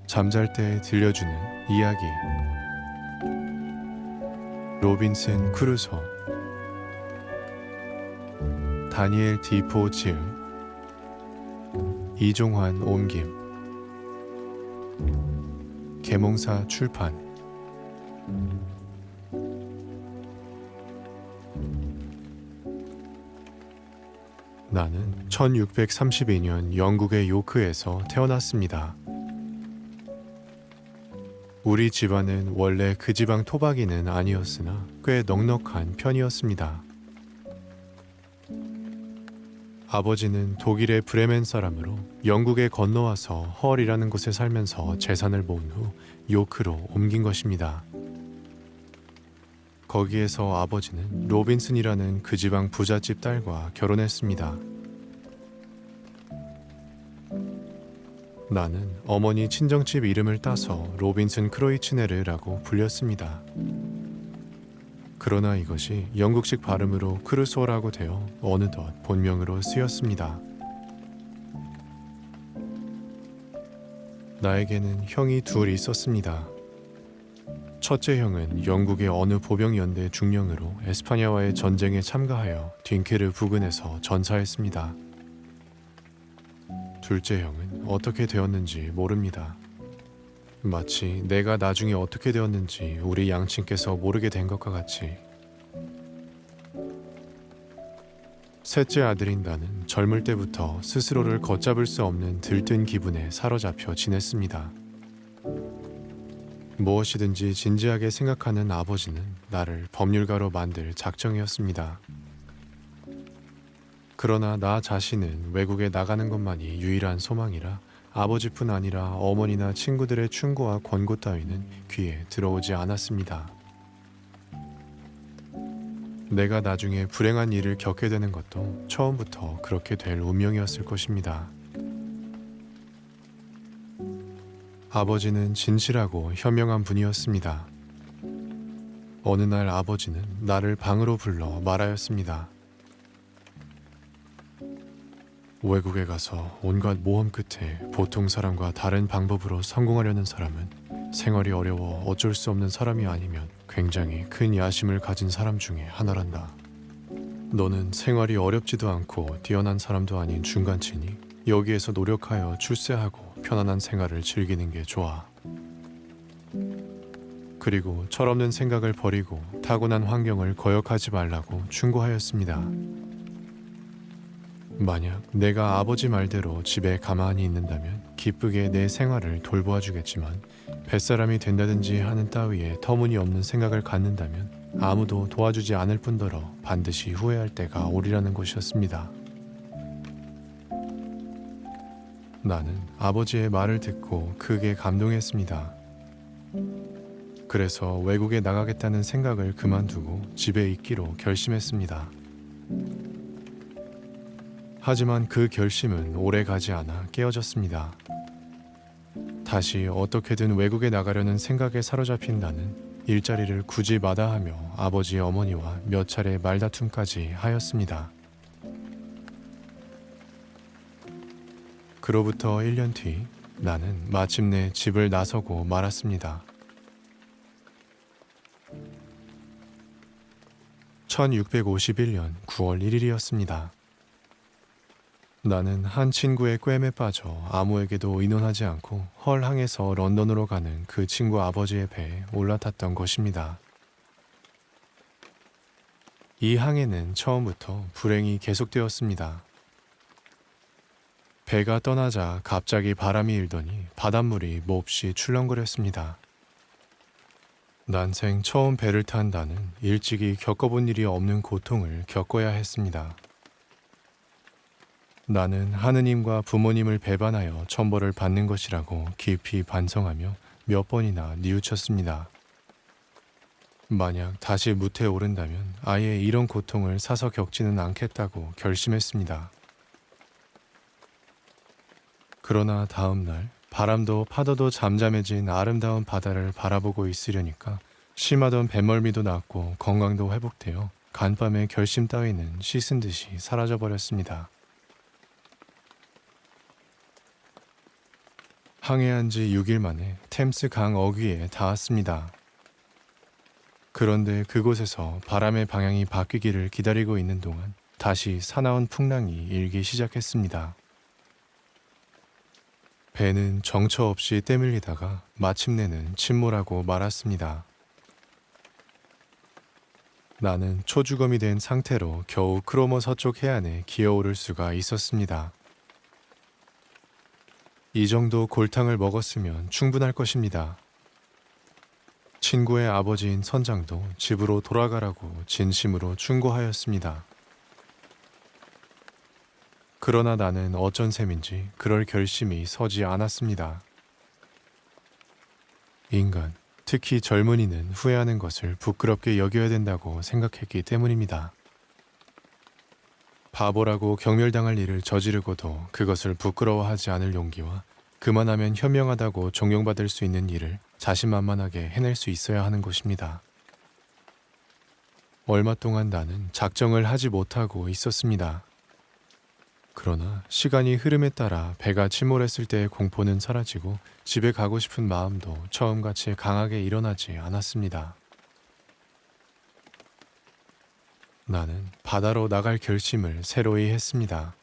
잠잘 때 들려주는 이야기. 로빈슨 크루소. 다니엘 디포 지음, 이종환 옮김, 계몽사 출판. 나는 1632년 영국의 요크에서 태어났습니다. 우리 집안은 원래 그 지방 토박이는 아니었으나 꽤 넉넉한 편이었습니다. 아버지는 독일의 브레멘 사람으로 영국에 건너와서 헐이라는 곳에 살면서 재산을 모은 후 요크로 옮긴 것입니다. 거기에서 아버지는 로빈슨이라는 그 지방 부잣집 딸과 결혼했습니다. 나는 어머니 친정집 이름을 따서 로빈슨 크로이츠네르라고 불렸습니다. 그러나 이것이 영국식 발음으로 크루소라고 되어 어느덧 본명으로 쓰였습니다. 나에게는 형이 둘 있었습니다. 첫째 형은 영국의 어느 보병연대 중령으로 에스파냐와의 전쟁에 참가하여 딩케르 부근에서 전사했습니다. 둘째 형은 어떻게 되었는지 모릅니다. 마치 내가 나중에 어떻게 되었는지 우리 양친께서 모르게 된 것과 같이. 셋째 아들인 나는 젊을 때부터 스스로를 걷잡을 수 없는 들뜬 기분에 사로잡혀 지냈습니다. 무엇이든지 진지하게 생각하는 아버지는 나를 법률가로 만들 작정이었습니다. 그러나 나 자신은 외국에 나가는 것만이 유일한 소망이라 아버지뿐 아니라 어머니나 친구들의 충고와 권고 따위는 귀에 들어오지 않았습니다. 내가 나중에 불행한 일을 겪게 되는 것도 처음부터 그렇게 될 운명이었을 것입니다. 아버지는 진실하고 현명한 분이었습니다. 어느 날 아버지는 나를 방으로 불러 말하였습니다. 외국에 가서 온갖 모험 끝에 보통 사람과 다른 방법으로 성공하려는 사람은 생활이 어려워 어쩔 수 없는 사람이 아니면 굉장히 큰 야심을 가진 사람 중에 하나란다. 너는 생활이 어렵지도 않고 뛰어난 사람도 아닌 중간치니 여기에서 노력하여 출세하고 편안한 생활을 즐기는 게 좋아. 그리고 철없는 생각을 버리고 타고난 환경을 거역하지 말라고 충고하였습니다. 만약 내가 아버지 말대로 집에 가만히 있는다면 기쁘게 내 생활을 돌보아 주겠지만 뱃사람이 된다든지 하는 따위에 터무니없는 생각을 갖는다면 아무도 도와주지 않을 뿐더러 반드시 후회할 때가 오리라는 것이었습니다. 나는 아버지의 말을 듣고 크게 감동했습니다. 그래서 외국에 나가겠다는 생각을 그만두고 집에 있기로 결심했습니다. 하지만 그 결심은 오래 가지 않아 깨어졌습니다. 다시 어떻게든 외국에 나가려는 생각에 사로잡힌 나는 일자리를 굳이 마다하며 아버지 어머니와 몇 차례 말다툼까지 하였습니다. 그로부터 1년 뒤 나는 마침내 집을 나서고 말았습니다. 1651년 9월 1일이었습니다. 나는 한 친구의 꿰매 빠져 아무에게도 의논하지 않고 헐항에서 런던으로 가는 그 친구 아버지의 배에 올라탔던 것입니다. 이 항해는 처음부터 불행이 계속되었습니다. 배가 떠나자 갑자기 바람이 일더니 바닷물이 몹시 출렁거렸습니다. 난생 처음 배를 탄 나는 일찍이 겪어본 일이 없는 고통을 겪어야 했습니다. 나는 하느님과 부모님을 배반하여 천벌을 받는 것이라고 깊이 반성하며 몇 번이나 뉘우쳤습니다. 만약 다시 무태에 오른다면 아예 이런 고통을 사서 겪지는 않겠다고 결심했습니다. 그러나 다음 날 바람도 파도도 잠잠해진 아름다운 바다를 바라보고 있으려니까 심하던 배멀미도 낫고 건강도 회복되어 간밤의 결심 따위는 씻은 듯이 사라져버렸습니다. 항해한 지 6일 만에 템스 강 어귀에 닿았습니다. 그런데 그곳에서 바람의 방향이 바뀌기를 기다리고 있는 동안 다시 사나운 풍랑이 일기 시작했습니다. 배는 정처 없이 떼밀리다가 마침내는 침몰하고 말았습니다. 나는 초주검이 된 상태로 겨우 크로머 서쪽 해안에 기어오를 수가 있었습니다. 이 정도 골탕을 먹었으면 충분할 것입니다. 친구의 아버지인 선장도 집으로 돌아가라고 진심으로 충고하였습니다. 그러나 나는 어쩐 셈인지 그럴 결심이 서지 않았습니다. 인간, 특히 젊은이는 후회하는 것을 부끄럽게 여겨야 된다고 생각했기 때문입니다. 바보라고 경멸당할 일을 저지르고도 그것을 부끄러워하지 않을 용기와 그만하면 현명하다고 존경받을 수 있는 일을 자신만만하게 해낼 수 있어야 하는 것입니다. 얼마 동안 나는 작정을 하지 못하고 있었습니다. 그러나 시간이 흐름에 따라 배가 침몰했을 때의 공포는 사라지고 집에 가고 싶은 마음도 처음같이 강하게 일어나지 않았습니다. 나는 바다로 나갈 결심을 새로이 했습니다.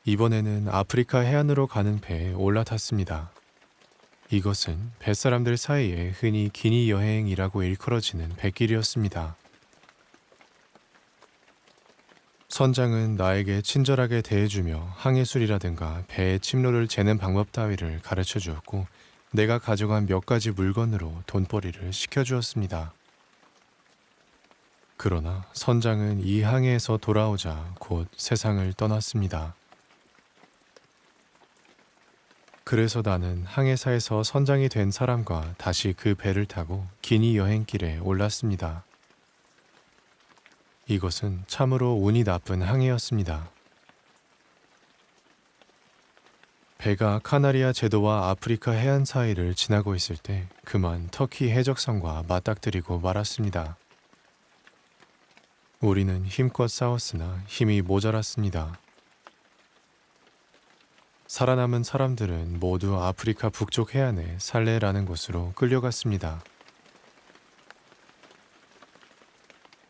이번에는 아프리카 해안으로 가는 배에 올라탔습니다. 이것은 뱃사람들 사이에 흔히 기니 여행이라고 일컬어지는 배길이었습니다. 선장은 나에게 친절하게 대해주며 항해술이라든가 배의 침로를 재는 방법 따위를 가르쳐 주었고 내가 가져간 몇 가지 물건으로 돈벌이를 시켜주었습니다. 그러나 선장은 이 항해에서 돌아오자 곧 세상을 떠났습니다. 그래서 나는 항해사에서 선장이 된 사람과 다시 그 배를 타고 기니 여행길에 올랐습니다. 이것은 참으로 운이 나쁜 항해였습니다. 배가 카나리아 제도와 아프리카 해안 사이를 지나고 있을 때 그만 터키 해적선과 맞닥뜨리고 말았습니다. 우리는 힘껏 싸웠으나 힘이 모자랐습니다. 살아남은 사람들은 모두 아프리카 북쪽 해안의 살레라는 곳으로 끌려갔습니다.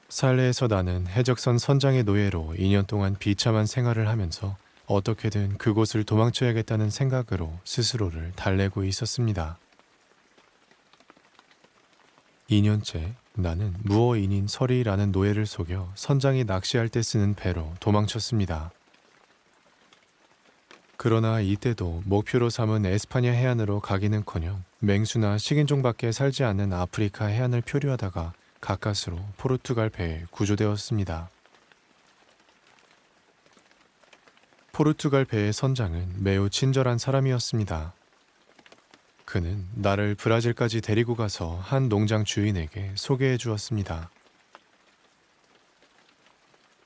살레에서 나는 해적선 선장의 노예로 2년 동안 비참한 생활을 하면서 어떻게든 그곳을 도망쳐야겠다는 생각으로 스스로를 달래고 있었습니다. 2년째 나는 무어인인 서리라는 노예를 속여 선장이 낚시할 때 쓰는 배로 도망쳤습니다. 그러나 이때도 목표로 삼은 에스파냐 해안으로 가기는커녕 맹수나 식인종밖에 살지 않는 아프리카 해안을 표류하다가 가까스로 포르투갈 배에 구조되었습니다. 포르투갈 배의 선장은 매우 친절한 사람이었습니다. 그는 나를 브라질까지 데리고 가서 한 농장 주인에게 소개해 주었습니다.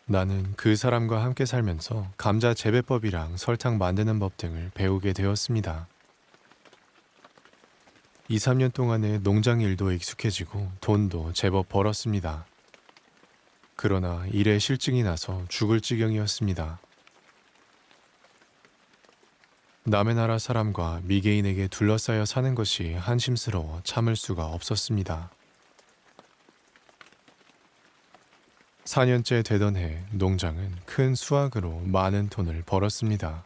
나는 그 사람과 함께 살면서 감자 재배법이랑 설탕 만드는 법 등을 배우게 되었습니다. 2, 3년 동안의 농장 일도 익숙해지고 돈도 제법 벌었습니다. 그러나 일에 실증이 나서 죽을 지경이었습니다. 남의 나라 사람과 미개인에게 둘러싸여 사는 것이 한심스러워 참을 수가 없었습니다. 4년째 되던 해 농장은 큰 수확으로 많은 돈을 벌었습니다.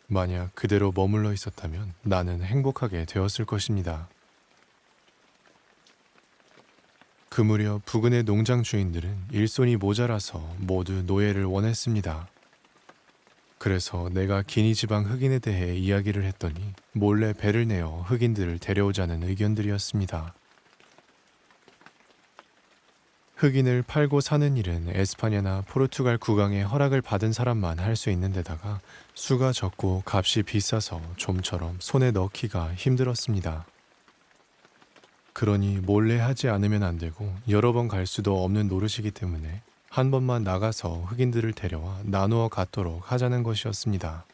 만약 그대로 머물러 있었다면 나는 행복하게 되었을 것입니다. 그 무렵 부근의 농장 주인들은 일손이 모자라서 모두 노예를 원했습니다. 그래서 내가 기니 지방 흑인에 대해 이야기를 했더니 몰래 배를 내어 흑인들을 데려오자는 의견들이었습니다. 흑인을 팔고 사는 일은 에스파냐나 포르투갈 국왕의 허락을 받은 사람만 할 수 있는 데다가 수가 적고 값이 비싸서 좀처럼 손에 넣기가 힘들었습니다. 그러니 몰래 하지 않으면 안 되고 여러 번 갈 수도 없는 노릇이기 때문에 한 번만 나가서 흑인들을 데려와 나누어 갖도록 하자는 것이었습니다.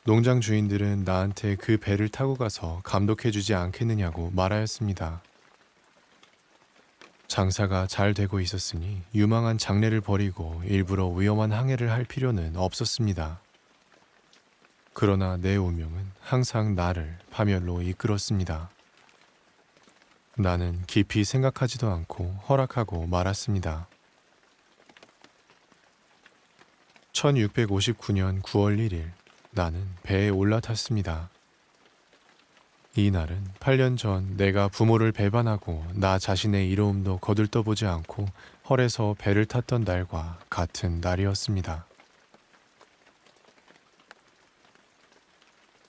농장 주인들은 나한테 그 배를 타고 가서 감독해주지 않겠느냐고 말하였습니다. 장사가 잘 되고 있었으니 유망한 장래를 버리고 일부러 위험한 항해를 할 필요는 없었습니다. 그러나 내 운명은 항상 나를 파멸로 이끌었습니다. 나는 깊이 생각하지도 않고 허락하고 말았습니다. 1659년 9월 1일 나는 배에 올라탔습니다. 이 날은 8년 전 내가 부모를 배반하고 나 자신의 이로움도 거들떠보지 않고 헐에서 배를 탔던 날과 같은 날이었습니다.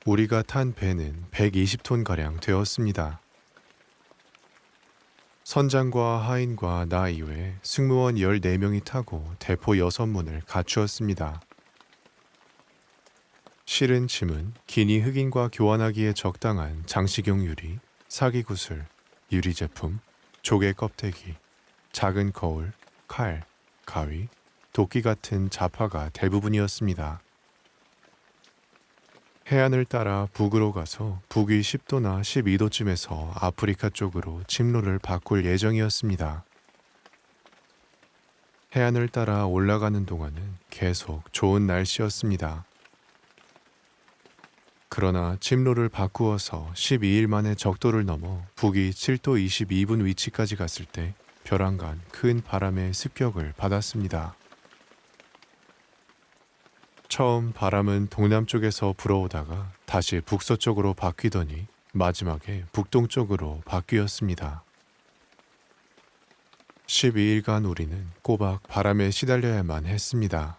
우리가 탄 배는 120톤가량 되었습니다. 선장과 하인과 나 이외에 승무원 14명이 타고 대포 6문을 갖추었습니다. 실은 짐은 기니 흑인과 교환하기에 적당한 장식용 유리, 사기구슬, 유리제품, 조개 껍데기, 작은 거울, 칼, 가위, 도끼 같은 잡화가 대부분이었습니다. 해안을 따라 북으로 가서 북위 10도나 12도쯤에서 아프리카 쪽으로 침로를 바꿀 예정이었습니다. 해안을 따라 올라가는 동안은 계속 좋은 날씨였습니다. 그러나 침로를 바꾸어서 12일 만에 적도를 넘어 북위 7도 22분 위치까지 갔을 때 벼랑간 큰 바람의 습격을 받았습니다. 처음 바람은 동남쪽에서 불어오다가 다시 북서쪽으로 바뀌더니 마지막에 북동쪽으로 바뀌었습니다. 12일간 우리는 꼬박 바람에 시달려야만 했습니다.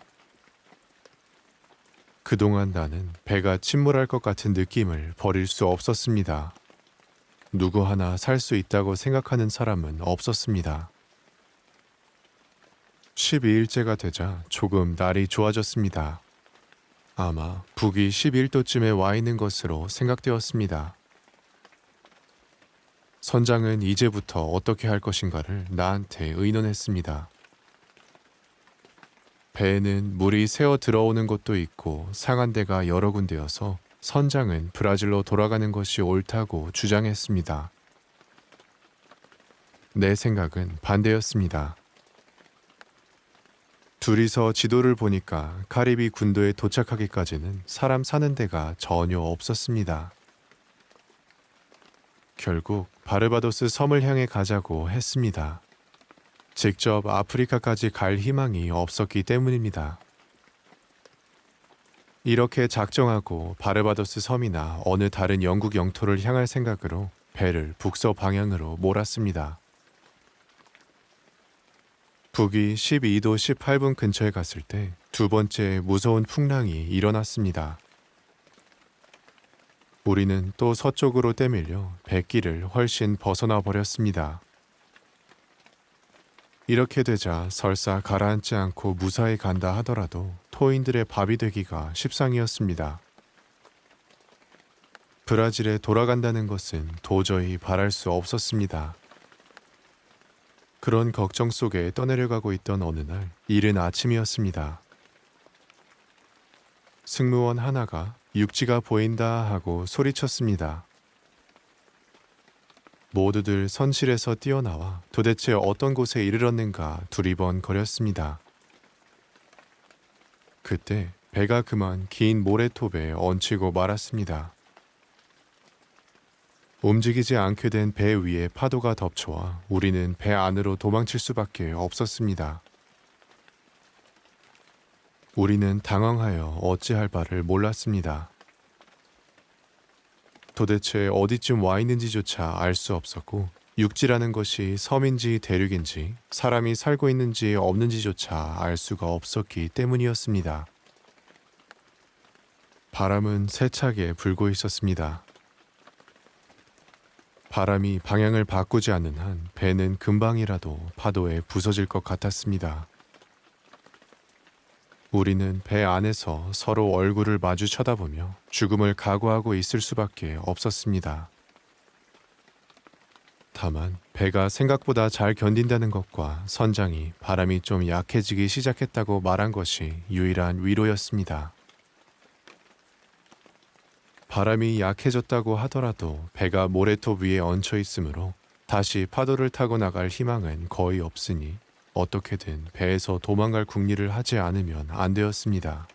그동안 나는 배가 침몰할 것 같은 느낌을 버릴 수 없었습니다. 누구 하나 살 수 있다고 생각하는 사람은 없었습니다. 12일째가 되자 조금 날이 좋아졌습니다. 아마 북위 11도쯤에 와 있는 것으로 생각되었습니다. 선장은 이제부터 어떻게 할 것인가를 나한테 의논했습니다. 배에는 물이 새어 들어오는 곳도 있고 상한 데가 여러 군데여서 선장은 브라질로 돌아가는 것이 옳다고 주장했습니다. 내 생각은 반대였습니다. 둘이서 지도를 보니까 카리비 군도에 도착하기까지는 사람 사는 데가 전혀 없었습니다. 결국 바르바도스 섬을 향해 가자고 했습니다. 직접 아프리카까지 갈 희망이 없었기 때문입니다. 이렇게 작정하고 바르바도스 섬이나 어느 다른 영국 영토를 향할 생각으로 배를 북서 방향으로 몰았습니다. 북위 12도 18분 근처에 갔을 때 두 번째 무서운 풍랑이 일어났습니다. 우리는 또 서쪽으로 때밀려 뱃길을 훨씬 벗어나 버렸습니다. 이렇게 되자 설사 가라앉지 않고 무사히 간다 하더라도 토인들의 밥이 되기가 십상이었습니다. 브라질에 돌아간다는 것은 도저히 바랄 수 없었습니다. 그런 걱정 속에 떠내려가고 있던 어느 날 이른 아침이었습니다. 승무원 하나가 육지가 보인다 하고 소리쳤습니다. 모두들 선실에서 뛰어나와 도대체 어떤 곳에 이르렀는가 두리번거렸습니다. 그때 배가 그만 긴 모래톱에 얹히고 말았습니다. 움직이지 않게 된 배 위에 파도가 덮쳐와 우리는 배 안으로 도망칠 수밖에 없었습니다. 우리는 당황하여 어찌할 바를 몰랐습니다. 도대체 어디쯤 와 있는지조차 알 수 없었고 육지라는 것이 섬인지 대륙인지 사람이 살고 있는지 없는지조차 알 수가 없었기 때문이었습니다. 바람은 세차게 불고 있었습니다. 바람이 방향을 바꾸지 않는 한 배는 금방이라도 파도에 부서질 것 같았습니다. 우리는 배 안에서 서로 얼굴을 마주 쳐다보며 죽음을 각오하고 있을 수밖에 없었습니다. 다만 배가 생각보다 잘 견딘다는 것과 선장이 바람이 좀 약해지기 시작했다고 말한 것이 유일한 위로였습니다. 바람이 약해졌다고 하더라도 배가 모래톱 위에 얹혀 있으므로 다시 파도를 타고 나갈 희망은 거의 없으니 어떻게든 배에서 도망갈 궁리를 하지 않으면 안 되었습니다.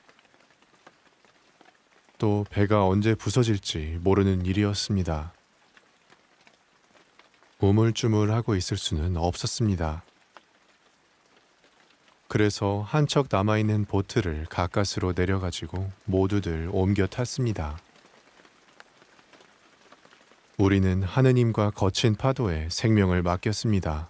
또 배가 언제 부서질지 모르는 일이었습니다. 우물쭈물하고 있을 수는 없었습니다. 그래서 한 척 남아있는 보트를 가까스로 내려가지고 모두들 옮겨 탔습니다. 우리는 하느님과 거친 파도에 생명을 맡겼습니다.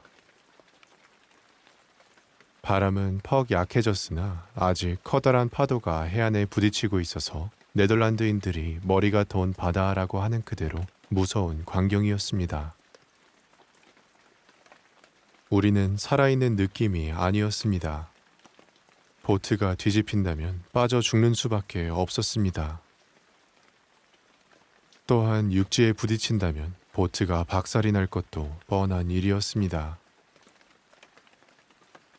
바람은 퍽 약해졌으나 아직 커다란 파도가 해안에 부딪히고 있어서 네덜란드인들이 머리가 더운 바다라고 하는 그대로 무서운 광경이었습니다. 우리는 살아있는 느낌이 아니었습니다. 보트가 뒤집힌다면 빠져 죽는 수밖에 없었습니다. 또한 육지에 부딪힌다면 보트가 박살이 날 것도 뻔한 일이었습니다.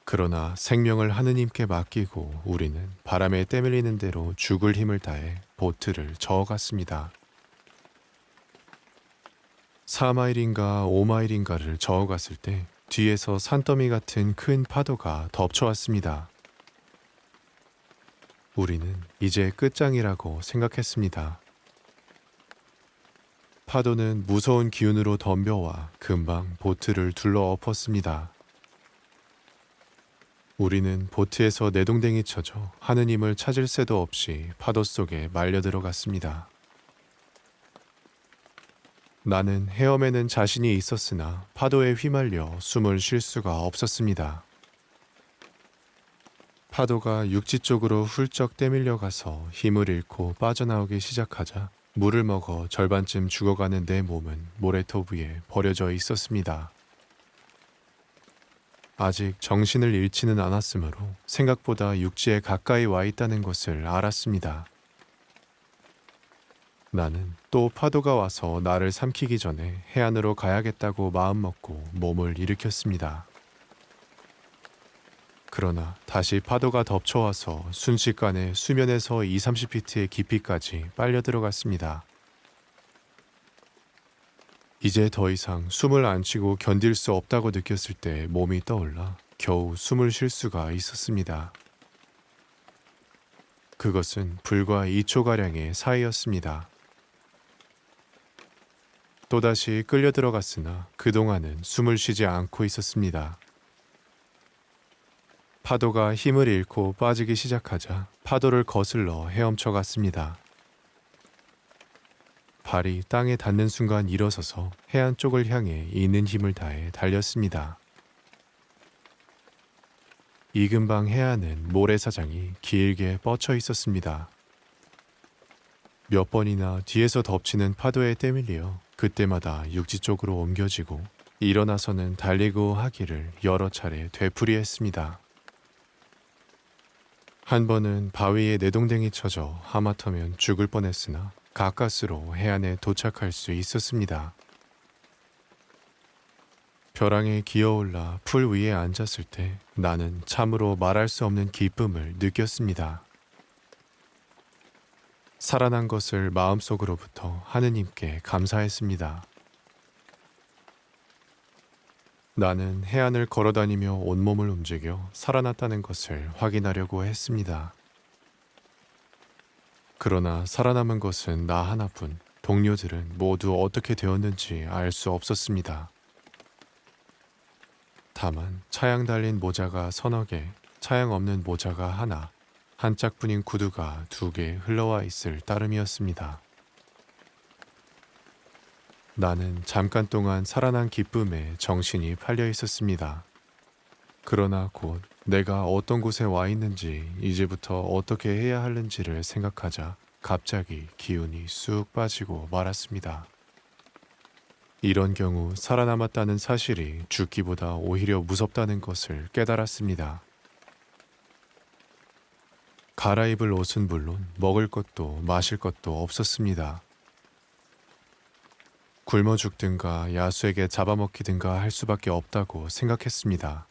그러나 생명을 하느님께 맡기고 우리는 바람에 때밀리는 대로 죽을 힘을 다해 보트를 저어갔습니다. 4마일인가 5마일인가를 저어갔을 때 뒤에서 산더미 같은 큰 파도가 덮쳐왔습니다. 우리는 이제 끝장이라고 생각했습니다. 파도는 무서운 기운으로 덤벼와 금방 보트를 둘러엎었습니다. 우리는 보트에서 내동댕이 쳐져 하느님을 찾을 새도 없이 파도 속에 말려 들어갔습니다. 나는 헤엄에는 자신이 있었으나 파도에 휘말려 숨을 쉴 수가 없었습니다. 파도가 육지 쪽으로 훌쩍 때밀려 가서 힘을 잃고 빠져나오기 시작하자 물을 먹어 절반쯤 죽어가는 내 몸은 모래톱 위에 버려져 있었습니다. 아직 정신을 잃지는 않았으므로 생각보다 육지에 가까이 와 있다는 것을 알았습니다. 나는 또 파도가 와서 나를 삼키기 전에 해안으로 가야겠다고 마음먹고 몸을 일으켰습니다. 그러나 다시 파도가 덮쳐와서 순식간에 수면에서 20-30피트의 깊이까지 빨려 들어갔습니다. 이제 더 이상 숨을 안 쉬고 견딜 수 없다고 느꼈을 때 몸이 떠올라 겨우 숨을 쉴 수가 있었습니다. 그것은 불과 2초가량의 사이였습니다. 또다시 끌려 들어갔으나 그동안은 숨을 쉬지 않고 있었습니다. 파도가 힘을 잃고 빠지기 시작하자 파도를 거슬러 헤엄쳐 갔습니다. 발이 땅에 닿는 순간 일어서서 해안 쪽을 향해 있는 힘을 다해 달렸습니다. 이 근방 해안은 모래사장이 길게 뻗쳐 있었습니다. 몇 번이나 뒤에서 덮치는 파도에 때밀려 그때마다 육지 쪽으로 옮겨지고 일어나서는 달리고 하기를 여러 차례 되풀이했습니다. 한 번은 바위에 내동댕이 쳐져 하마터면 죽을 뻔했으나 가까스로 해안에 도착할 수 있었습니다. 벼랑에 기어올라 풀 위에 앉았을 때 나는 참으로 말할 수 없는 기쁨을 느꼈습니다. 살아난 것을 마음속으로부터 하느님께 감사했습니다. 나는 해안을 걸어다니며 온몸을 움직여 살아났다는 것을 확인하려고 했습니다. 그러나 살아남은 것은 나 하나뿐 동료들은 모두 어떻게 되었는지 알 수 없었습니다. 다만 차양 달린 모자가 서너 개, 차양 없는 모자가 하나, 한 짝뿐인 구두가 2개 흘러와 있을 따름이었습니다. 나는 잠깐 동안 살아난 기쁨에 정신이 팔려 있었습니다. 그러나 곧 내가 어떤 곳에 와 있는지 이제부터 어떻게 해야 하는지를 생각하자 갑자기 기운이 쑥 빠지고 말았습니다. 이런 경우 살아남았다는 사실이 죽기보다 오히려 무섭다는 것을 깨달았습니다. 갈아입을 옷은 물론 먹을 것도 마실 것도 없었습니다. 굶어 죽든가 야수에게 잡아먹히든가 할 수밖에 없다고 생각했습니다.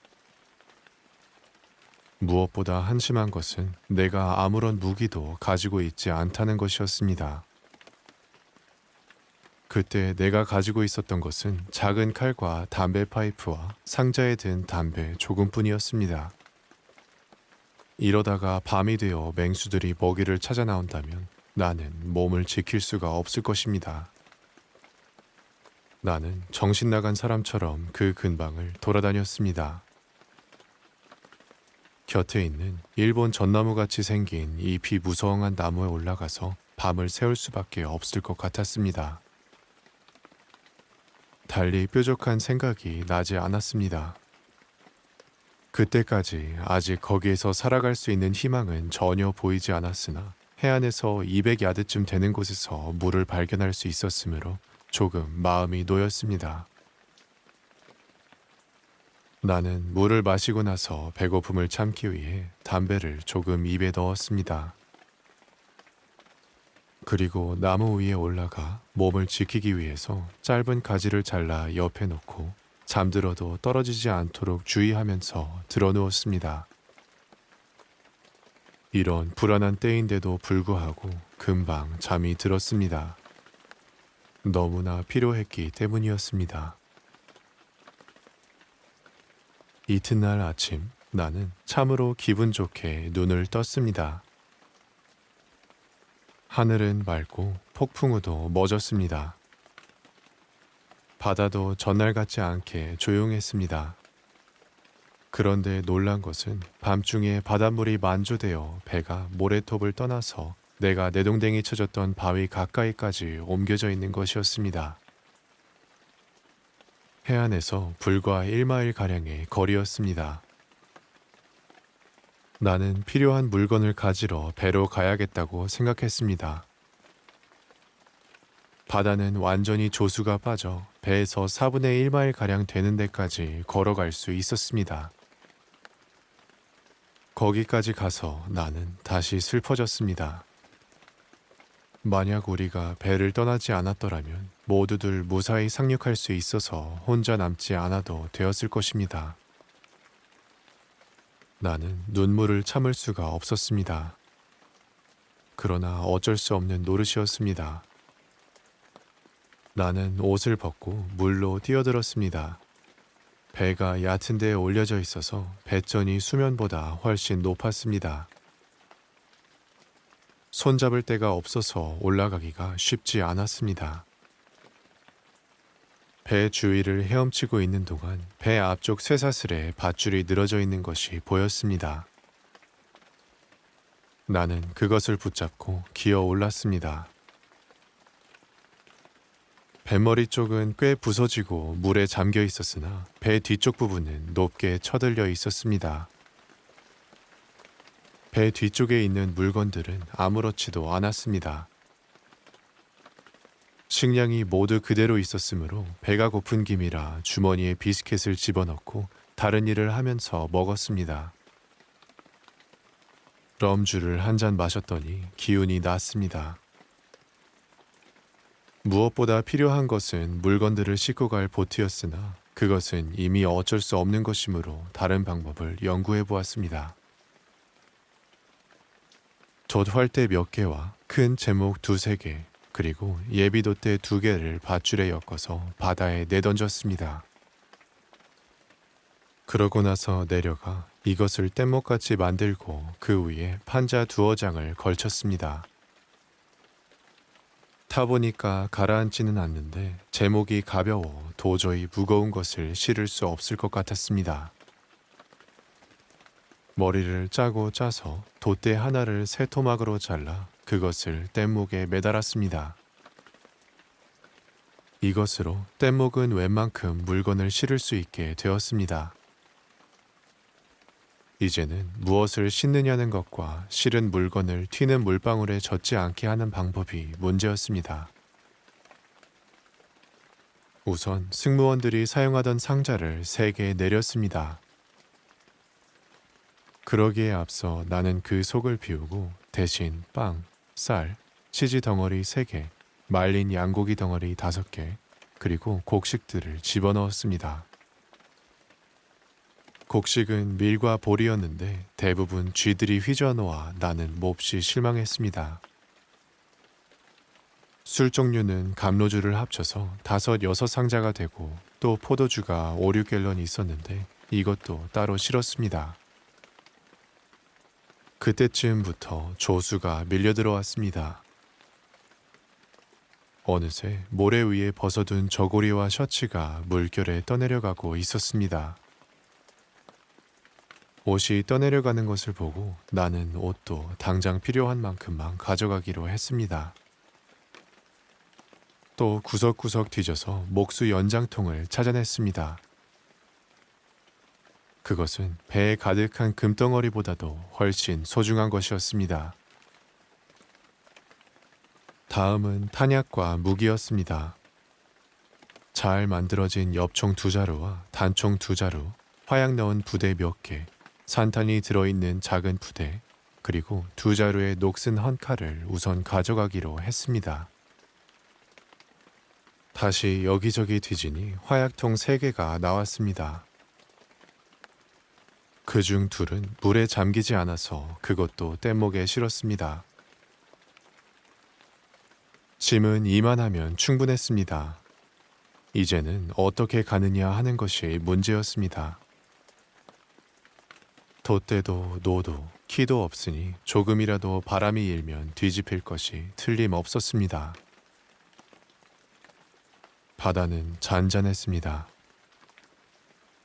무엇보다 한심한 것은 내가 아무런 무기도 가지고 있지 않다는 것이었습니다. 그때 내가 가지고 있었던 것은 작은 칼과 담배 파이프와 상자에 든 담배 조금뿐이었습니다. 이러다가 밤이 되어 맹수들이 먹이를 찾아 나온다면 나는 몸을 지킬 수가 없을 것입니다. 나는 정신 나간 사람처럼 그 근방을 돌아다녔습니다. 곁에 있는 일본 전나무같이 생긴 잎이 무성한 나무에 올라가서 밤을 새울 수밖에 없을 것 같았습니다. 달리 뾰족한 생각이 나지 않았습니다. 그때까지 아직 거기에서 살아갈 수 있는 희망은 전혀 보이지 않았으나 해안에서 200야드쯤 되는 곳에서 물을 발견할 수 있었으므로 조금 마음이 놓였습니다. 나는 물을 마시고 나서 배고픔을 참기 위해 담배를 조금 입에 넣었습니다. 그리고 나무 위에 올라가 몸을 지키기 위해서 짧은 가지를 잘라 옆에 놓고 잠들어도 떨어지지 않도록 주의하면서 드러누웠습니다. 이런 불안한 때인데도 불구하고 금방 잠이 들었습니다. 너무나 필요했기 때문이었습니다. 이튿날 아침 나는 참으로 기분 좋게 눈을 떴습니다. 하늘은 맑고 폭풍우도 멎었습니다. 바다도 전날 같지 않게 조용했습니다. 그런데 놀란 것은 밤중에 바닷물이 만조되어 배가 모래톱을 떠나서 내가 내동댕이 쳐졌던 바위 가까이까지 옮겨져 있는 것이었습니다. 해안에서 불과 1마일가량의 거리였습니다. 나는 필요한 물건을 가지러 배로 가야겠다고 생각했습니다. 바다는 완전히 조수가 빠져 배에서 4분의 1마일가량 되는 데까지 걸어갈 수 있었습니다. 거기까지 가서 나는 다시 슬퍼졌습니다. 만약 우리가 배를 떠나지 않았더라면 모두들 무사히 상륙할 수 있어서 혼자 남지 않아도 되었을 것입니다. 나는 눈물을 참을 수가 없었습니다. 그러나 어쩔 수 없는 노릇이었습니다. 나는 옷을 벗고 물로 뛰어들었습니다. 배가 얕은 데에 올려져 있어서 배전이 수면보다 훨씬 높았습니다. 손잡을 데가 없어서 올라가기가 쉽지 않았습니다. 배 주위를 헤엄치고 있는 동안 배 앞쪽 쇠사슬에 밧줄이 늘어져 있는 것이 보였습니다. 나는 그것을 붙잡고 기어 올랐습니다. 뱃머리 쪽은 꽤 부서지고 물에 잠겨 있었으나 배 뒤쪽 부분은 높게 쳐들려 있었습니다. 배 뒤쪽에 있는 물건들은 아무렇지도 않았습니다. 식량이 모두 그대로 있었으므로 배가 고픈 김이라 주머니에 비스켓을 집어넣고 다른 일을 하면서 먹었습니다. 럼주를 한 잔 마셨더니 기운이 났습니다. 무엇보다 필요한 것은 물건들을 싣고 갈 보트였으나 그것은 이미 어쩔 수 없는 것이므로 다른 방법을 연구해 보았습니다. 돛활대 몇 개와 큰 제목 2~3개 그리고 예비돛대 2개를 밧줄에 엮어서 바다에 내던졌습니다. 그러고 나서 내려가 이것을 뗏목같이 만들고 그 위에 판자 2장을 걸쳤습니다. 타보니까 가라앉지는 않는데 제목이 가벼워 도저히 무거운 것을 실을 수 없을 것 같았습니다. 머리를 짜고 짜서 돛대 하나를 3토막으로 잘라 그것을 뗏목에 매달았습니다. 이것으로 뗏목은 웬만큼 물건을 실을 수 있게 되었습니다. 이제는 무엇을 싣느냐는 것과 실은 물건을 튀는 물방울에 젖지 않게 하는 방법이 문제였습니다. 우선 승무원들이 사용하던 상자를 3개 내렸습니다. 그러기에 앞서 나는 그 속을 비우고 대신 빵, 쌀, 치즈 덩어리 3개, 말린 양고기 덩어리 5개, 그리고 곡식들을 집어넣었습니다. 곡식은 밀과 보리였는데 대부분 쥐들이 휘저어놓아 나는 몹시 실망했습니다. 술 종류는 감로주를 합쳐서 5, 6상자가 되고 또 포도주가 5, 6갤런이 있었는데 이것도 따로 실었습니다. 그때쯤부터 조수가 밀려 들어왔습니다. 어느새 모래 위에 벗어둔 저고리와 셔츠가 물결에 떠내려가고 있었습니다. 옷이 떠내려가는 것을 보고 나는 옷도 당장 필요한 만큼만 가져가기로 했습니다. 또 구석구석 뒤져서 목수 연장통을 찾아냈습니다. 그것은 배에 가득한 금덩어리보다도 훨씬 소중한 것이었습니다. 다음은 탄약과 무기였습니다. 잘 만들어진 엽총 2자루와 단총 2자루, 화약 넣은 부대 몇 개, 산탄이 들어있는 작은 부대, 그리고 2자루의 녹슨 헌칼을 우선 가져가기로 했습니다. 다시 여기저기 뒤지니 화약통 3개가 나왔습니다. 그중 2은 물에 잠기지 않아서 그것도 뗏목에 실었습니다. 짐은 이만하면 충분했습니다. 이제는 어떻게 가느냐 하는 것이 문제였습니다. 돛대도 노도 키도 없으니 조금이라도 바람이 일면 뒤집힐 것이 틀림없었습니다. 바다는 잔잔했습니다.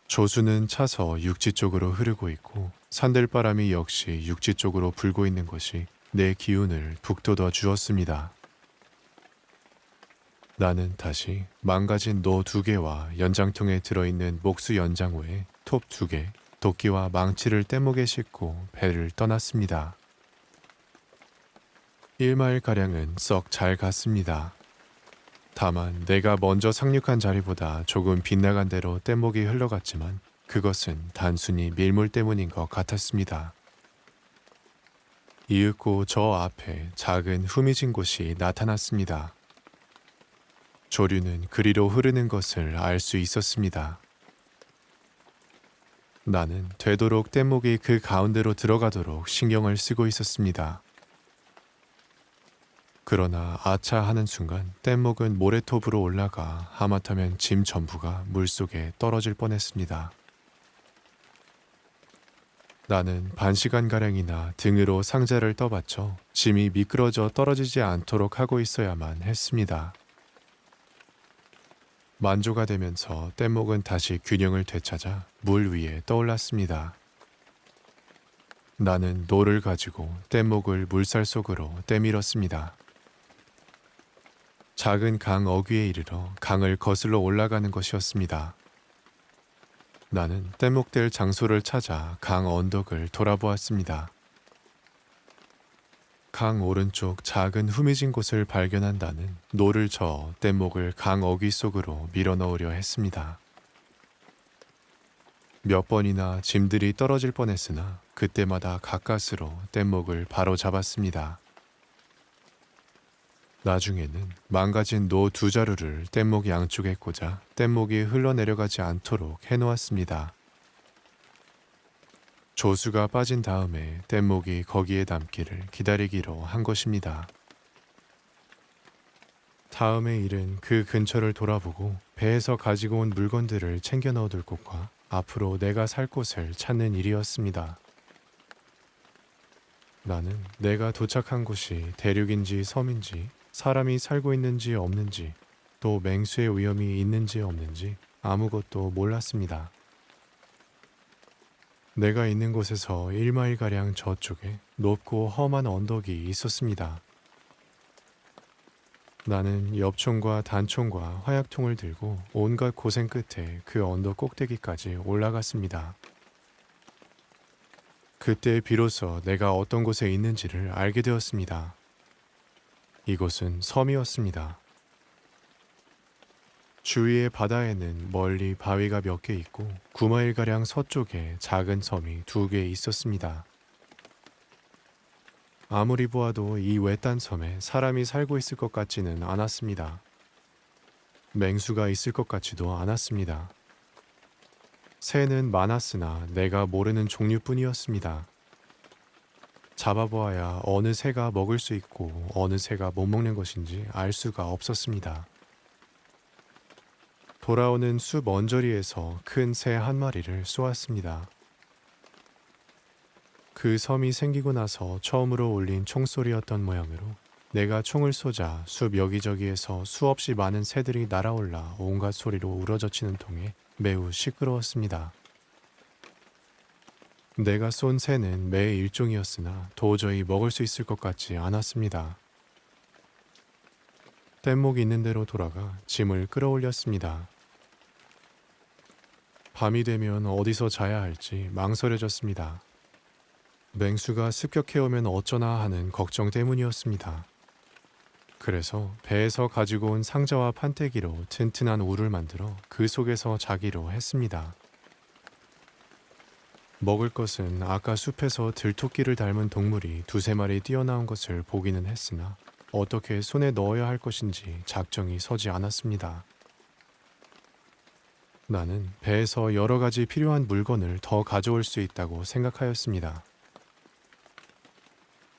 조수는 차서 육지 쪽으로 흐르고 있고 산들바람이 역시 육지 쪽으로 불고 있는 것이 내 기운을 북돋워 주었습니다. 나는 다시 망가진 노 2개와 연장통에 들어있는 목수 연장 외에 톱 2개, 도끼와 망치를 뗏목에 싣고 배를 떠났습니다. 1마일가량은 썩 잘 갔습니다. 다만 내가 먼저 상륙한 자리보다 조금 빗나간 대로 뗏목이 흘러갔지만 그것은 단순히 밀물 때문인 것 같았습니다. 이윽고 저 앞에 작은 후미진 곳이 나타났습니다. 조류는 그리로 흐르는 것을 알 수 있었습니다. 나는 되도록 뗏목이 그 가운데로 들어가도록 신경을 쓰고 있었습니다. 그러나 아차 하는 순간 뗏목은 모래톱으로 올라가 하마터면 짐 전부가 물속에 떨어질 뻔했습니다. 나는 반시간가량이나 등으로 상자를 떠받쳐 짐이 미끄러져 떨어지지 않도록 하고 있어야만 했습니다. 만조가 되면서 뗏목은 다시 균형을 되찾아 물 위에 떠올랐습니다. 나는 노를 가지고 뗏목을 물살 속으로 떼밀었습니다. 작은 강 어귀에 이르러 강을 거슬러 올라가는 것이었습니다. 나는 뗏목될 장소를 찾아 강 언덕을 돌아보았습니다. 강 오른쪽 작은 후미진 곳을 발견한 나는 노를 저어 뗏목을 강 어귀 속으로 밀어넣으려 했습니다. 몇 번이나 짐들이 떨어질 뻔했으나 그때마다 가까스로 뗏목을 바로 잡았습니다. 나중에는 망가진 노 2자루를 뗏목 양쪽에 꽂아 뗏목이 흘러내려가지 않도록 해놓았습니다. 조수가 빠진 다음에 뗏목이 거기에 담기를 기다리기로 한 것입니다. 다음의 일은 그 근처를 돌아보고 배에서 가지고 온 물건들을 챙겨 넣어둘 곳과 앞으로 내가 살 곳을 찾는 일이었습니다. 나는 내가 도착한 곳이 대륙인지 섬인지 사람이 살고 있는지 없는지 또 맹수의 위험이 있는지 없는지 아무것도 몰랐습니다. 내가 있는 곳에서 1마일가량 저쪽에 높고 험한 언덕이 있었습니다. 나는 엽총과 단총과 화약통을 들고 온갖 고생 끝에 그 언덕 꼭대기까지 올라갔습니다. 그때 비로소 내가 어떤 곳에 있는지를 알게 되었습니다. 이곳은 섬이었습니다. 주위의 바다에는 멀리 바위가 몇 개 있고 9마일가량 서쪽에 작은 섬이 2개 있었습니다. 아무리 보아도 이 외딴 섬에 사람이 살고 있을 것 같지는 않았습니다. 맹수가 있을 것 같지도 않았습니다. 새는 많았으나 내가 모르는 종류뿐이었습니다. 잡아보아야 어느 새가 먹을 수 있고 어느 새가 못 먹는 것인지 알 수가 없었습니다. 돌아오는 숲 언저리에서 큰 새 한 마리를 쏘았습니다. 그 섬이 생기고 나서 처음으로 울린 총소리였던 모양으로 내가 총을 쏘자 숲 여기저기에서 수없이 많은 새들이 날아올라 온갖 소리로 우러젖히는 통에 매우 시끄러웠습니다. 내가 쏜 새는 매의 일종이었으나 도저히 먹을 수 있을 것 같지 않았습니다. 뗏목이 있는 대로 돌아가 짐을 끌어올렸습니다. 밤이 되면 어디서 자야 할지 망설여졌습니다. 맹수가 습격해오면 어쩌나 하는 걱정 때문이었습니다. 그래서 배에서 가지고 온 상자와 판때기로 튼튼한 울을 만들어 그 속에서 자기로 했습니다. 먹을 것은 아까 숲에서 들토끼를 닮은 동물이 두세 마리 뛰어나온 것을 보기는 했으나 어떻게 손에 넣어야 할 것인지 작정이 서지 않았습니다. 나는 배에서 여러 가지 필요한 물건을 더 가져올 수 있다고 생각하였습니다.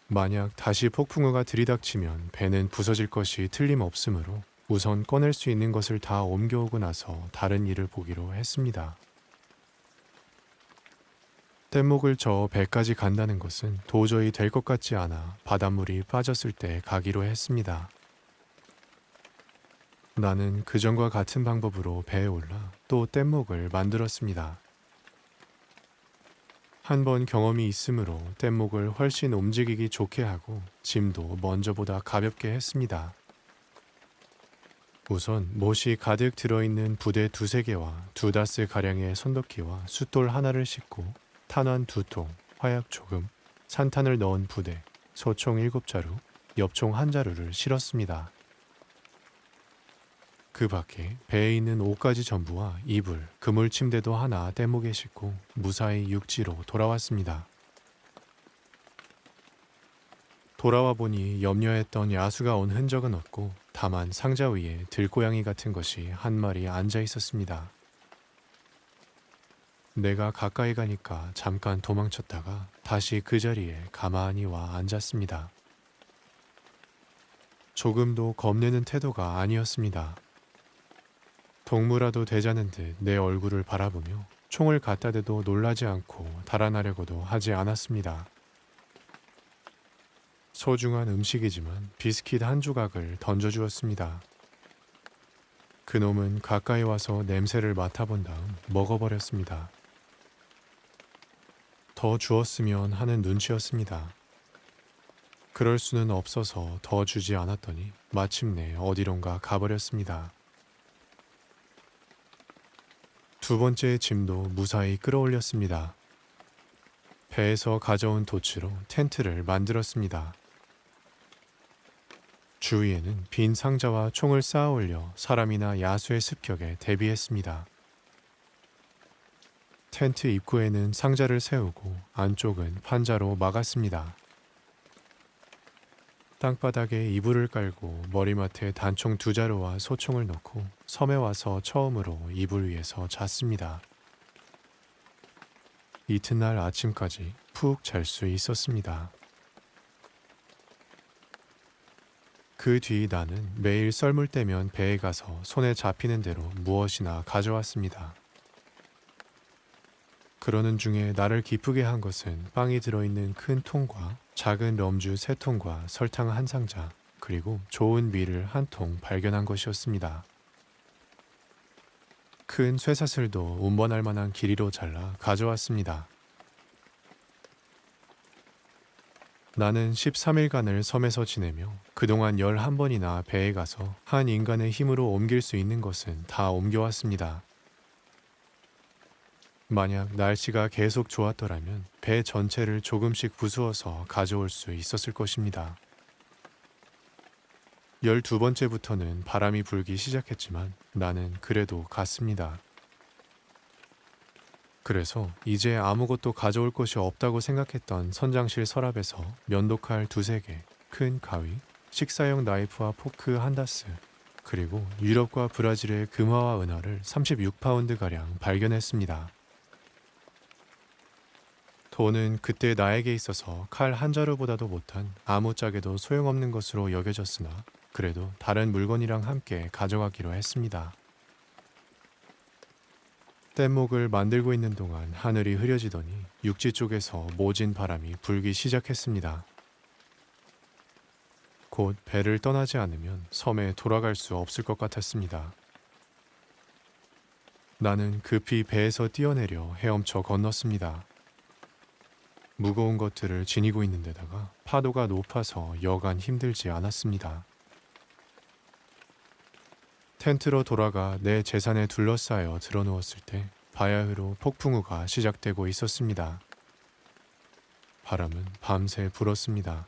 만약 다시 폭풍우가 들이닥치면 배는 부서질 것이 틀림없으므로 우선 꺼낼 수 있는 것을 다 옮겨오고 나서 다른 일을 보기로 했습니다. 뗏목을 저어 배까지 간다는 것은 도저히 될 것 같지 않아 바닷물이 빠졌을 때 가기로 했습니다. 나는 그전과 같은 방법으로 배에 올라 또 뗏목을 만들었습니다. 한 번 경험이 있으므로 뗏목을 훨씬 움직이기 좋게 하고 짐도 먼저보다 가볍게 했습니다. 우선 못이 가득 들어있는 부대 2~3개와 2다스가량의 손도끼와 숫돌 하나를 싣고 탄환 2통, 화약 조금, 산탄을 넣은 부대, 소총 7자루, 엽총 1자루를 실었습니다. 그 밖에 배에 있는 옷가지 전부와 이불, 그물 침대도 하나 뗏목에 싣고 무사히 육지로 돌아왔습니다. 돌아와 보니 염려했던 야수가 온 흔적은 없고 다만 상자 위에 들고양이 같은 것이 한 마리 앉아 있었습니다. 내가 가까이 가니까 잠깐 도망쳤다가 다시 그 자리에 가만히 와 앉았습니다. 조금도 겁내는 태도가 아니었습니다. 동무라도 되자는 듯 내 얼굴을 바라보며 총을 갖다 대도 놀라지 않고 달아나려고도 하지 않았습니다. 소중한 음식이지만 비스킷 한 조각을 던져주었습니다. 그놈은 가까이 와서 냄새를 맡아본 다음 먹어버렸습니다. 더 주었으면 하는 눈치였습니다. 그럴 수는 없어서 더 주지 않았더니 마침내 어디론가 가버렸습니다. 두 번째 짐도 무사히 끌어올렸습니다. 배에서 가져온 돛으로 텐트를 만들었습니다. 주위에는 빈 상자와 총을 쌓아 올려 사람이나 야수의 습격에 대비했습니다. 텐트 입구에는 상자를 세우고 안쪽은 판자로 막았습니다. 땅바닥에 이불을 깔고 머리맡에 단총 2자루와 소총을 넣고 섬에 와서 처음으로 이불 위에서 잤습니다. 이튿날 아침까지 푹 잘 수 있었습니다. 그 뒤 나는 매일 썰물 때면 배에 가서 손에 잡히는 대로 무엇이나 가져왔습니다. 그러는 중에 나를 기쁘게 한 것은 빵이 들어있는 큰 통과 작은 럼주 3통과 설탕 1상자 그리고 좋은 밀을 1통 발견한 것이었습니다. 큰 쇠사슬도 운반할 만한 길이로 잘라 가져왔습니다. 나는 13일간을 섬에서 지내며 그동안 11번이나 배에 가서 한 인간의 힘으로 옮길 수 있는 것은 다 옮겨왔습니다. 만약 날씨가 계속 좋았더라면 배 전체를 조금씩 부수어서 가져올 수 있었을 것입니다. 12번째부터는 바람이 불기 시작했지만 나는 그래도 갔습니다. 그래서 이제 아무것도 가져올 것이 없다고 생각했던 선장실 서랍에서 면도칼 2~3개, 큰 가위, 식사용 나이프와 포크 1다스, 그리고 유럽과 브라질의 금화와 은화를 36파운드가량 발견했습니다. 돈은 그때 나에게 있어서 칼 한 자루보다도 못한 아무짝에도 소용없는 것으로 여겨졌으나 그래도 다른 물건이랑 함께 가져가기로 했습니다. 뗏목을 만들고 있는 동안 하늘이 흐려지더니 육지 쪽에서 모진 바람이 불기 시작했습니다. 곧 배를 떠나지 않으면 섬에 돌아갈 수 없을 것 같았습니다. 나는 급히 배에서 뛰어내려 헤엄쳐 건넜습니다. 무거운 것들을 지니고 있는 데다가 파도가 높아서 여간 힘들지 않았습니다. 텐트로 돌아가 내 재산에 둘러싸여 드러누웠을 때 바야흐로 폭풍우가 시작되고 있었습니다. 바람은 밤새 불었습니다.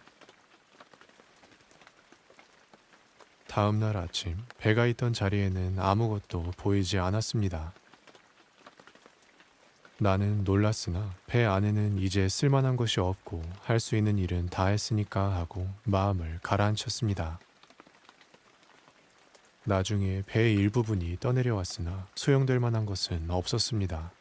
다음 날 아침 배가 있던 자리에는 아무것도 보이지 않았습니다. 나는 놀랐으나 배 안에는 이제 쓸만한 것이 없고 할 수 있는 일은 다 했으니까 하고 마음을 가라앉혔습니다. 나중에 배의 일부분이 떠내려왔으나 소용될 만한 것은 없었습니다.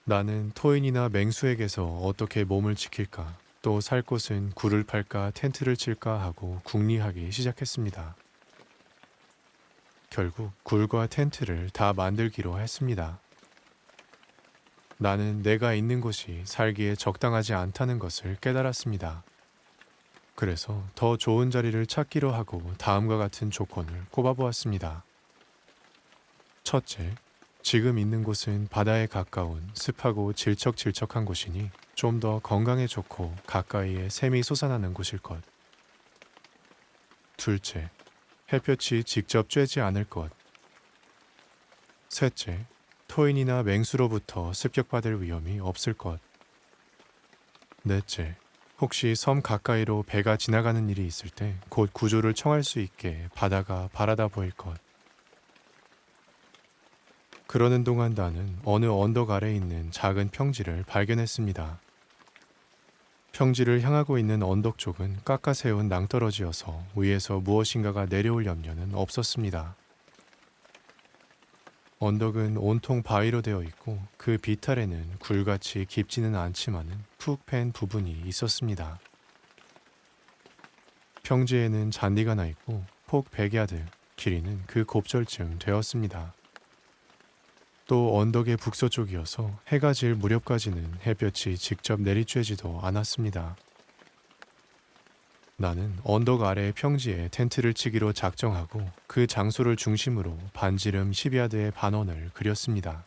나는 토인이나 맹수에게서 어떻게 몸을 지킬까, 또 살 곳은 굴을 팔까 텐트를 칠까 하고 궁리하기 시작했습니다. 결국 굴과 텐트를 다 만들기로 했습니다. 나는 내가 있는 곳이 살기에 적당하지 않다는 것을 깨달았습니다. 그래서 더 좋은 자리를 찾기로 하고 다음과 같은 조건을 꼽아보았습니다. 첫째, 지금 있는 곳은 바다에 가까운 습하고 질척질척한 곳이니 좀 더 건강에 좋고 가까이에 샘이 솟아나는 곳일 것. 둘째, 햇볕이 직접 쬐지 않을 것. 셋째, 토인이나 맹수로부터 습격받을 위험이 없을 것. 넷째, 혹시 섬 가까이로 배가 지나가는 일이 있을 때 곧 구조를 청할 수 있게 바다가 바라다 보일 것. 그러는 동안 나는 어느 언덕 아래에 있는 작은 평지를 발견했습니다. 평지를 향하고 있는 언덕 쪽은 깎아세운 낭떠러지여서 위에서 무엇인가가 내려올 염려는 없었습니다. 언덕은 온통 바위로 되어 있고 그 비탈에는 굴같이 깊지는 않지만은 푹 팬 부분이 있었습니다. 평지에는 잔디가 나 있고 폭 100야드, 길이는 그 곱절쯤 되었습니다. 또 언덕의 북서쪽이어서 해가 질 무렵까지는 햇볕이 직접 내리쬐지도 않았습니다. 나는 언덕 아래의 평지에 텐트를 치기로 작정하고 그 장소를 중심으로 반지름 10야드의 반원을 그렸습니다.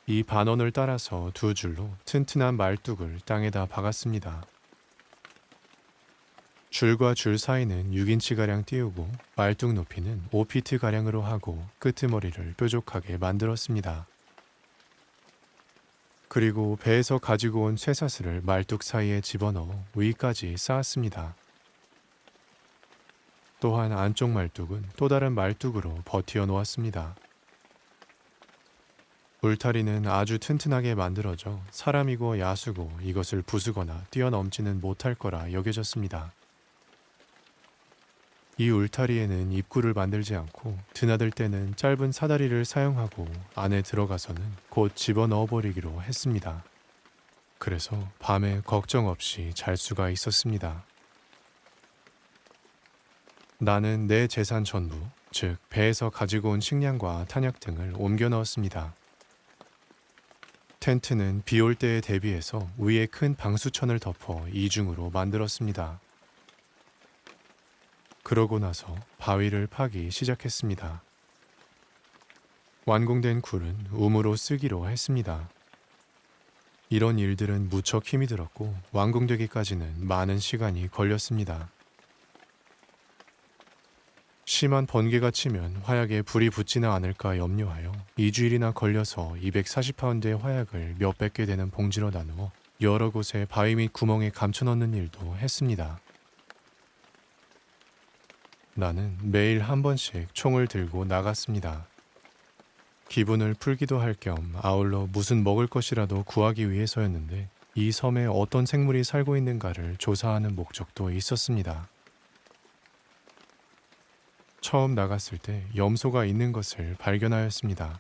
이 반원을 따라서 두 줄로 튼튼한 말뚝을 땅에다 박았습니다. 줄과 줄 사이는 6인치가량 띄우고 말뚝 높이는 5피트가량으로 하고 끄트머리를 뾰족하게 만들었습니다. 그리고 배에서 가지고 온 쇠사슬을 말뚝 사이에 집어넣어 위까지 쌓았습니다. 또한 안쪽 말뚝은 또 다른 말뚝으로 버티어 놓았습니다. 울타리는 아주 튼튼하게 만들어져 사람이고 야수고 이것을 부수거나 뛰어넘지는 못할 거라 여겨졌습니다. 이 울타리에는 입구를 만들지 않고 드나들 때는 짧은 사다리를 사용하고 안에 들어가서는 곧 집어넣어버리기로 했습니다. 그래서 밤에 걱정 없이 잘 수가 있었습니다. 나는 내 재산 전부, 즉 배에서 가지고 온 식량과 탄약 등을 옮겨 넣었습니다. 텐트는 비 올 때에 대비해서 위에 큰 방수천을 덮어 이중으로 만들었습니다. 그러고 나서 바위를 파기 시작했습니다. 완공된 굴은 우무로 쓰기로 했습니다. 이런 일들은 무척 힘이 들었고 완공되기까지는 많은 시간이 걸렸습니다. 심한 번개가 치면 화약에 불이 붙지는 않을까 염려하여 2주일이나 걸려서 240파운드의 화약을 몇백 개 되는 봉지로 나누어 여러 곳에 바위 및 구멍에 감춰 넣는 일도 했습니다. 나는 매일 한 번씩 총을 들고 나갔습니다. 기분을 풀기도 할 겸 아울러 무슨 먹을 것이라도 구하기 위해서였는데 이 섬에 어떤 생물이 살고 있는가를 조사하는 목적도 있었습니다. 처음 나갔을 때 염소가 있는 것을 발견하였습니다.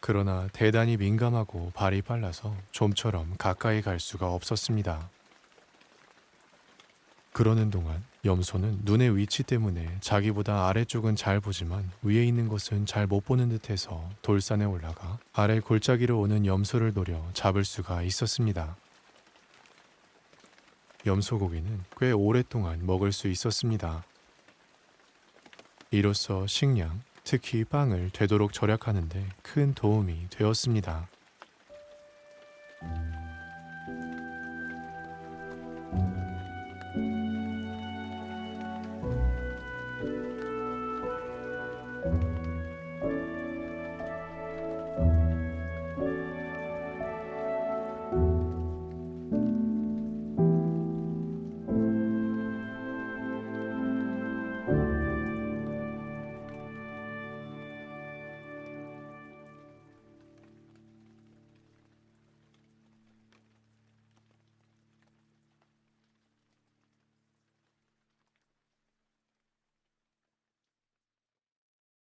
그러나 대단히 민감하고 발이 빨라서 좀처럼 가까이 갈 수가 없었습니다. 그러는 동안 염소는 눈의 위치 때문에 자기보다 아래쪽은 잘 보지만 위에 있는 것은 잘 못 보는 듯해서 돌산에 올라가 아래 골짜기로 오는 염소를 노려 잡을 수가 있었습니다. 염소 고기는 꽤 오랫동안 먹을 수 있었습니다. 이로써 식량, 특히 빵을 되도록 절약하는 데 큰 도움이 되었습니다.